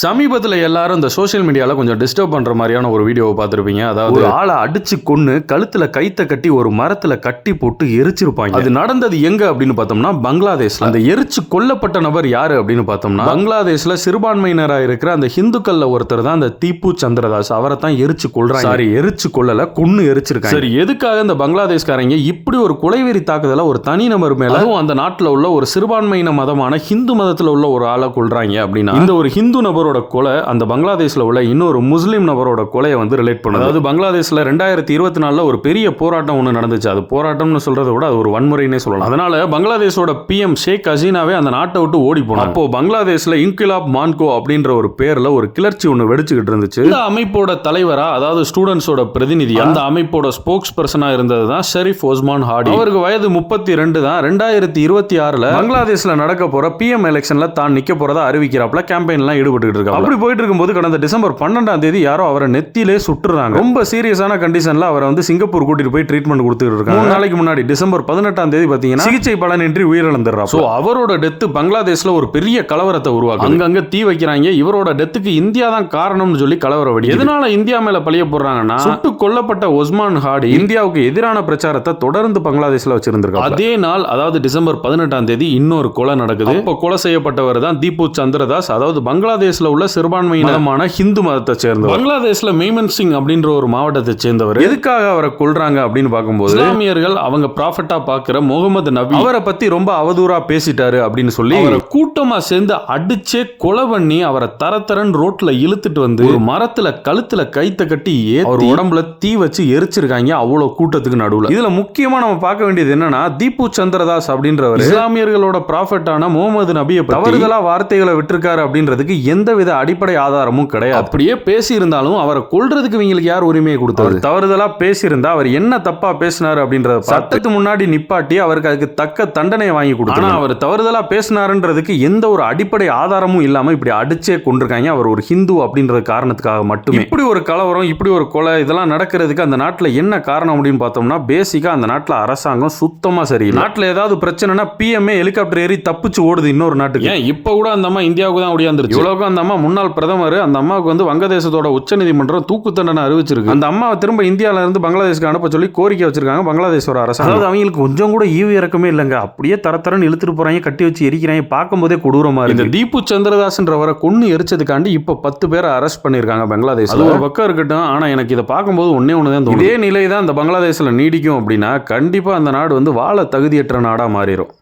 சமீபத்தில் எல்லாரும் இந்த சோஷியல் மீடியால கொஞ்சம் டிஸ்டர்ப் பண்ற மாதிரியான ஒரு வீடியோவை பார்த்துருப்பீங்க. அதாவது ஒரு ஆளை அடிச்சு கொன்னு கழுத்துல கைத்த கட்டி ஒரு மரத்துல கட்டி போட்டு எரிச்சிருப்பாங்க. அது நடந்தது எங்க அப்படின்னு பார்த்தோம்னா பங்களாதேஷ்ல. அந்த எரிச்சு கொல்லப்பட்ட நபர் யாரு அப்படின்னு பார்த்தோம்னா பங்களாதேஷ்ல சிறுபான்மையினரா இருக்கிற அந்த ஹிந்துக்கள்ல ஒருத்தர் தான் அந்த தீப்பு சந்திரதாஸ். அவரை தான் எரிச்சு கொல்றாங்க. சாரி, எரிச்சு கொல்லல, கொன்னு எரிச்சிருக்காங்க. சரி, எதுக்காக இந்த பங்களாதேஷ்காரங்க இப்படி ஒரு கொலைவெறி தாக்குதல ஒரு தனி நபர் மேல, அதுவும் அந்த நாட்டில் உள்ள ஒரு சிறுபான்மையின மதமான ஹிந்து மதத்தில் உள்ள ஒரு ஆளை கொல்றாங்க அப்படின்னா இந்த ஒரு ஹிந்து நபர் கொலை அந்த பங்களாதேஷ்ல உள்ள இன்னொரு முஸ்லிம் நபரோட கொலையை வந்து ரிலேட் பண்ணுது. அதாவது பங்களாதேஷ்ல 2024 ஒரு பெரிய போராட்டம் ஒன்று நடந்துச்சு. அது போராட்டம்னு சொல்றதை விட அது ஒரு வன்முறைனே சொல்லலாம். அதனால பங்களாதேஷோட பிஎம் ஷேக் ஹசீனாவே அந்த நாட்டை விட்டு ஓடி போனார். அப்போ பங்களாதேஷ்ல இன்கிலாப் மான்கோ அப்படின்ற ஒரு பேர்ல ஒரு கிளர்ச்சி ஒன்று வெடிச்சுக்கிட்டு இருந்துச்சு. இந்த அமைப்போட தலைவரா, அதாவது ஸ்டூடெண்ட்ஸோட பிரதிநிதி, அந்த அமைப்போட ஸ்போக்ஸ் பர்சனா இருந்தது தான் ஷெரீப் ஒஸ்மான் ஹாடி. அவருக்கு வயது 32 தான். 2026 பங்களாதேஷ்ல நடக்க போற பிஎம் எலெக்ஷன்ல தான் நிக்க போறதா அறிவிக்கிறாப்ல. கேம்பெயின்லாம் ஈடுபட்டு அப்படி போயிட்டு இருக்கும்போது கடந்த டிசம்பர் 12ஆம் தேதி யாரோ அவரை நெத்தியிலே சுட்டுறாங்க. ரொம்ப சீரியஸான கண்டிஷன்ல அவரை வந்து சிங்கப்பூர் கூட்டிட்டு போய் ட்ரீட்மெண்ட் கொடுத்துட்டு இருக்காங்க. 3 நாளைக்கு முன்னாடி டிசம்பர் 18ஆம் தேதி பாத்தீங்கன்னா சிகிச்சை பலனின்றி உயிரிழந்துறாரு. சோ அவரோட டெத் பங்களாதேஷ்ல ஒரு பெரிய கலவரத்தை உருவாக்குது. அங்கங்க தீ வைக்கிறாங்க. இவரோட டெத்துக்கு இந்தியா தான் காரணம்னு சொல்லி கலவர வெடி. எதனால இந்தியா மேல பழிய போடுறாங்கன்னா, சுட்டு கொல்லப்பட்ட ஒஸ்மான் ஹாடி இந்தியாவுக்கு எதிரான பிரச்சாரத்தை தொடர்ந்து பங்களாதேஷ்ல வச்சிருந்திருக்காங்க. அதே நாள், அதாவது டிசம்பர் 18ஆம் தேதி இன்னொரு கொலை நடக்குது. அப்ப கொலை செய்யப்பட்டவர் தான் தீப்பு சந்திரதாஸ். அதாவது பங்களாதேஷ்ல உள்ள சிறுபான்மையினமான ஹிந்து மதத்தை சேர்ந்தவர். பங்களாதேஷ்ல மெய்மன் சிங் அப்படின்ற ஒரு மாவட்டத்தை சேர்ந்தவர். எதுக்காக அவரை கொல்றாங்க அப்படின்னு பார்க்கும்போது, இஸ்லாமியர்கள் அவங்க ப்ராஃபட்டா பார்க்கிற முகமது நபி அவரை பத்தி ரொம்ப அவதூறா பேசிட்டாரு அப்படின்னு சொல்லி அவரை கூட்டமா சேர்ந்து அடிச்சே கொலை பண்ணி அவரை தரத்தரன் ரோட்ல இழுத்துட்டு வந்து ஒரு மரத்துல கழுத்துல கைத்த கட்டி அவர் உடம்புல தீ வச்சு எரிச்சிருக்காங்க. அவ்வளவு கூட்டத்துக்கு நடுவுல. இதுல முக்கியமா நம்ம பார்க்க வேண்டியது என்னன்னா, தீப்பு சந்திரதாஸ் அப்படின்றவர் இஸ்லாமியர்களோட ப்ராஃபட்டான முகமது நபியை தவறுதலா வார்த்தைகளை விட்டுருக்காரு அப்படின்றதுக்கு எந்தவித அடிப்படை ஆதாரமும் கிடையாது. அப்படியே பேசி இருந்தாலும் அவரை கொல்றதுக்கு இவங்களுக்கு யார் உரிமையை கொடுத்தாரு? தவறுதலா பேசியிருந்தா அவர் என்ன தப்பா பேசினாரு அப்படின்றத சட்டத்துக்கு முன்னாடி நிப்பாட்டி அவருக்கு அதுக்கு தக்க தண்டனை வாங்கி கொடுத்தாரு. ஆனா அவர் தவறுதலா பேசினாருன்றதுக்கு எந்த ஒரு அடிப்படை ஆதாரமும் இல்லாம இப்படி அடிச்சே கொண்டிருக்காங்க. அவர் ஒரு ஹிந்து அப்படின்ற காரணத்துக்காக மட்டுமே. இப்படி ஒரு கலவரம், இப்படி ஒரு கொலை, இதெல்லாம் நடக்கிறதுக்கு அந்த நாட்டில் என்ன காரணம் அப்படின்னு பார்த்தோம்னா, பேசிக்கா அந்த நாட்டில் அரசாங்கம் சுத்தமா சரியில்லை. நாட்டில் ஏதாவது பிரச்சனைனா பிஎம்ஏ ஹெலிகாப்டர் ஏறி தப்பிச்சு ஓடுது இன்னொரு நாட்டுக்கு. ஏன் இப்ப கூட அந்த அம்மா இந்தியாவுக்கு தான் ஓடியாந்துருச்சு. இவ்வளவுக்கு அந்த அம்மா முன்னாள் பிரதமர். அந்த அம்மாவுக்கு வந்து வங்கதேசத்தோட உச்சநீதிமன்றம் தூக்கு தண்டனை அறிவிச்சிருக்கு. அந்த அம்மாவை திரும்ப இந்தியாவில இருந்து பங்களாதேஷ்க்கு அனுப்ப சொல்லி கோரிக்கை வச்சிருக்காங்க பங்களாதேஷோட அரசாங்கம். அதாவது அவங்களுக்கு கொஞ்சம் கூட ஈவு இறக்கமே இல்லைங்க. அப்படியே தரத்தரன்னு இழுத்துட்டு போறாங்க, கட்டி வச்சு எரிக்கிறாங்க. பார்க்கும்போதே கொடூரமா இருக்கு. இந்த தீப்பு சந்திரதாஸ்ன்றவரை கொன்னு எரிச்சதுக்காண்டி இப்ப 10 பேரை அரெஸ்ட் பண்ணிருக்காங்க பங்களாதேஷ். அது ஒரு பக்கம் இருக்கட்டும். ஆனா எனக்கு இதை பார்க்கும்போது ஒன்னே ஒண்ணுதான் தோணுது. இதே நிலை தான் இந்த பங்களாதேஷ்ல நீடிக்கும் அப்படின்னா கண்டிப்பா அந்த நாடு வந்து வாழ தகுதியற்ற நாடா மாறிடும்.